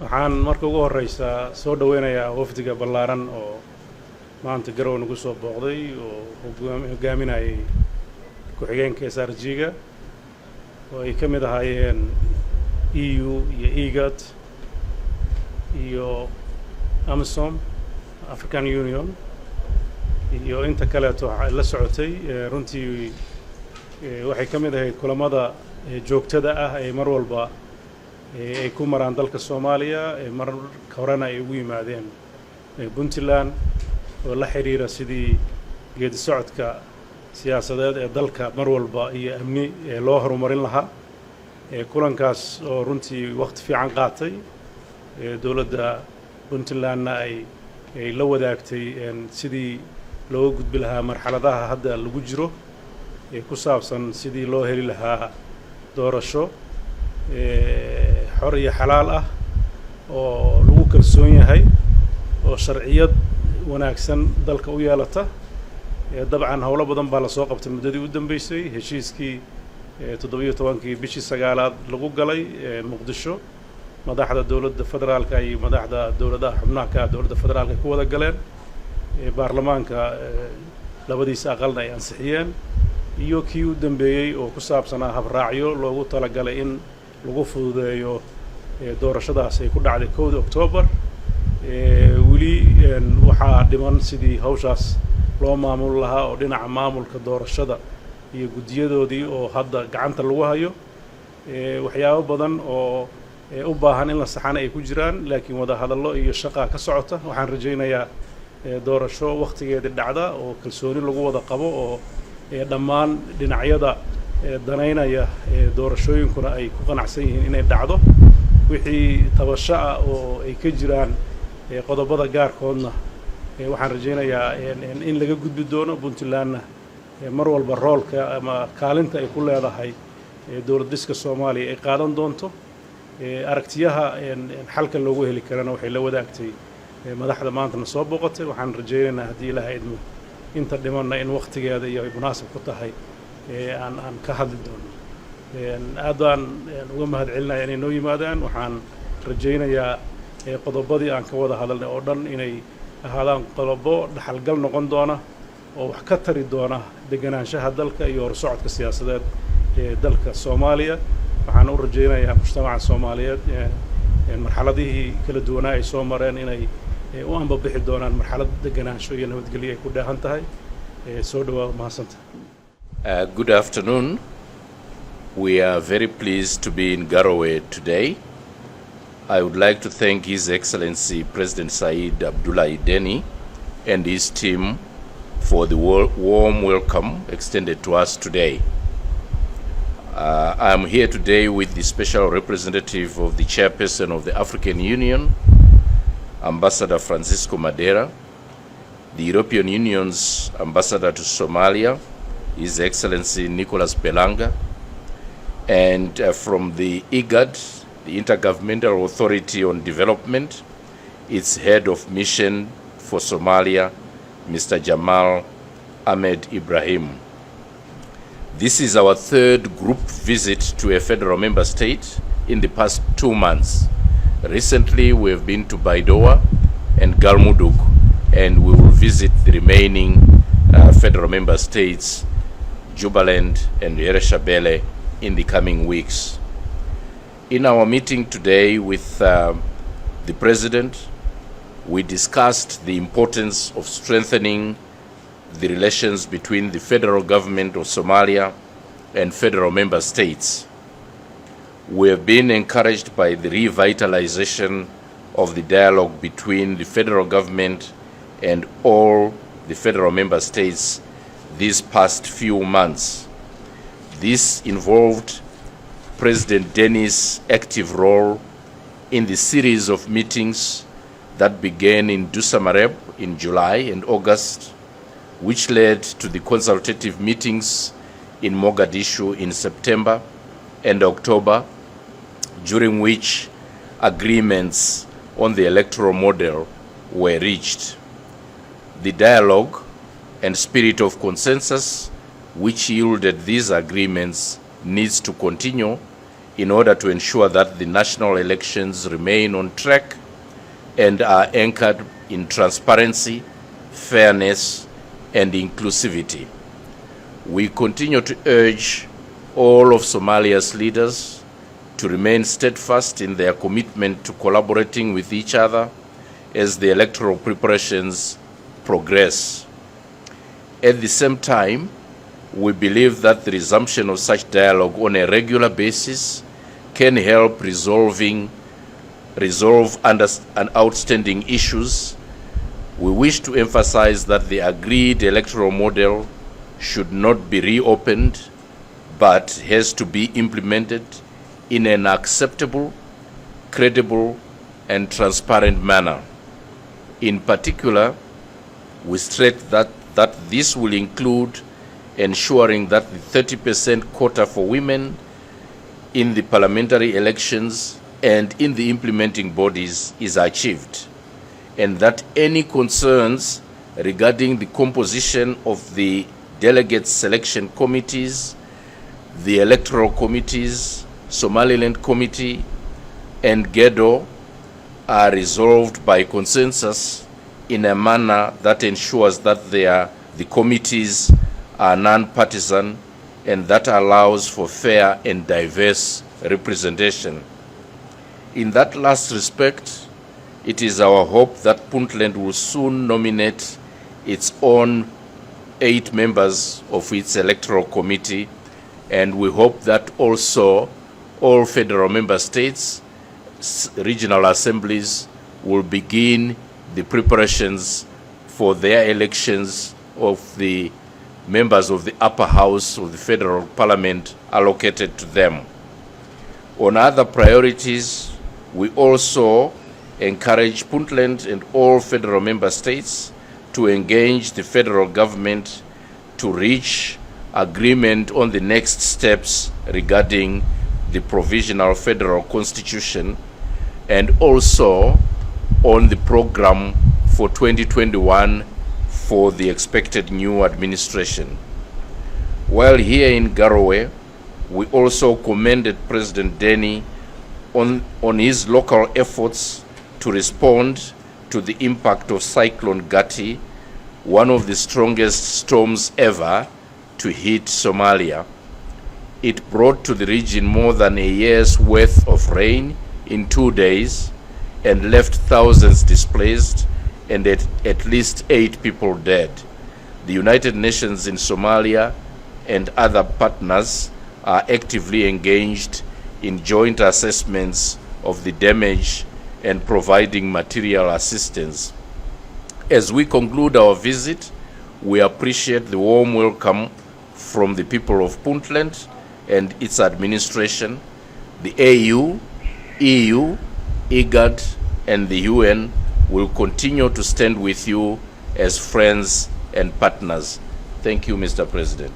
waxaan marka ugu horeysa soo dhaweynayaa wafdiga ballaaran oo maanta garow nagu soo booqday oo hogaaminayay ku-xigeenka SRG-ga oo ay ka mid ahaayeen EU iyo IGAD iyo AMISOM African Union iyo inta kaleeto la socotay runtii waxay ka mid ahayd kulamada joogtada ah ee mar walba ay ku maraan dalka Somalia mar horena ay ugu yimaadeen Puntland oo la xiriira sidii geedi socodka siyaasadeed ee dalka mar walba iyo amni loo horumarin lahaa kulankaas oo runtii waqti fiican qaatay dawladda Puntlandna ay la wadaagtay sidii loo gudbi lahaa marxaladaha hadda lagu jiro ku saabsan sidii loo heli lahaa doorasho xor iyo xalaal ah oo lagu kalsoon yahay oo sharciyad wanaagsan dalka u yeelata dabcan hawlo badan baa la soo qabtay muddadii u dambeysay heshiiskii 17kii bishii 9aad lagu galay Muqdisho madaxda dawladda federaalka iyo madaxda dawladaha xubnaha ka dawladda federaalka ku wada galeen baarlamaanka labadiisa aqalna ay ansixiyeen iyo kii u dambeeyay oo ku saabsanaa habraacyo loogu talagalay in lagu fududeeyo doorashadaas ay ku dhacday 1 October wili waxaa dhiman sidii hawshaas loo maamul lahaa oo dhinaca maamulka doorashada iyo gudiyadoodii oo hadda gacanta lagu hayo waxyaabo badan oo u baahan in la saxana ay ku jiraan laakiin wada hadallo iyo shaqo ka socota waxaan rajaynayaa doorasho waqtigeeda dhacda oo kalsooni lagu wada qabo oo dhammaan dhinacyada danaynaya doorashooyinkuna ay ku qanacsan yihiin inay dhacdo wixii tabasho ah oo ay ka jiraan qodobada gaarkoodna waxaan rajaynayaa in laga gudbi doono Puntlandna mar walba roolka ama kaalinta ay ku leedahay dawlad dhiska Soomaaliya ay qaadan doonto aragtiyaha xalka loogu heli karana waxay la wadaagtay madaxda maanta soo booqatay waxaan rajaynaynaa haddii Ilaahay idmo inta dhimanna in waqtigeeda iyo ay munaasab ku tahay aan ka hadli doono aad baan uga mahadcelinayaa inay noo yimaadaan waxaan rajaynayaa qodobadii aan ka wada hadalnay oo dhan inay ahaadaan qodobo dhaxalgal noqon doona oo wax ka tari doona deganaanshaha dalka iyo horsocodka siyaasadeed ee dalka Soomaaliya waxaan u rajaynayaa mujtamaca Soomaaliyeed marxaladihii kala duwanaa ay soo mareen inay u anbabixi doonaan marxalad deganaansho iyo nabadgelyo ay ku dheehan tahay soo dhawaad mahadsantahay. Good afternoon. We are very pleased to be in Garowe today. I would like to thank His Excellency President Said Abdullahi Deni and his team for the warm welcome extended to us today. I am here today with the special representative of the chairperson of the African Union, Ambassador Francisco Madera, the European Union's ambassador to Somalia, His Excellency Nicholas Belanga, and from the IGAD, the Intergovernmental Authority on Development, its head of mission for Somalia, Mr. Jamal Ahmed Ibrahim. This is our third group visit to a federal member state in the past 2 months. Recently, we have been to Baidoa and Galmudug, and we will visit the remaining federal member states, Jubaland and Yereshabele, in the coming weeks. In our meeting today with the President, we discussed the importance of strengthening the relations between the federal government of Somalia and federal member states. We have been encouraged by the revitalization of the dialogue between the federal government and all the federal member states these past few months. This involved President Deni's active role in the series of meetings that began in Dusamareb in July and August, which led to the consultative meetings in Mogadishu in September and October, during which agreements on the electoral model were reached. The dialogue and spirit of consensus which yielded these agreements needs to continue in order to ensure that the national elections remain on track and are anchored in transparency, fairness, and inclusivity. We continue to urge all of Somalia's leaders to remain steadfast in their commitment to collaborating with each other as the electoral preparations progress. At the same time, we believe that the resumption of such dialogue on a regular basis can help resolve outstanding issues. We wish to emphasize that the agreed electoral model should not be reopened, but has to be implemented in an acceptable, credible, and transparent manner. In particular, we stress that this will include ensuring that the 30% quota for women in the parliamentary elections and in the implementing bodies is achieved, and that any concerns regarding the composition of the delegate selection committees, the electoral committees, Somaliland Committee, and GEDO are resolved by consensus in a manner that ensures that the committees are non-partisan and that allows for fair and diverse representation. In that last respect, it is our hope that Puntland will soon nominate its own 8 members of its electoral committee, and we hope that also all federal member states, regional assemblies will begin the preparations for their elections of the members of the upper house of the federal parliament allocated to them. On other priorities, we also encourage Puntland and all federal member states to engage the federal government to reach agreement on the next steps regarding the provisional federal constitution and also on the program for 2021 for the expected new administration. While here in Garowe, we also commended President Deni on his local efforts to respond to the impact of Cyclone Gati, one of the strongest storms ever to hit Somalia. It brought to the region more than a year's worth of rain in 2 days and left thousands displaced and at least 8 people dead. The United Nations in Somalia and other partners are actively engaged in joint assessments of the damage and providing material assistance. As we conclude our visit, we appreciate the warm welcome from the people of Puntland and its administration. The AU, EU, IGAD, and the UN will continue to stand with you as friends and partners. Thank you, Mr. President.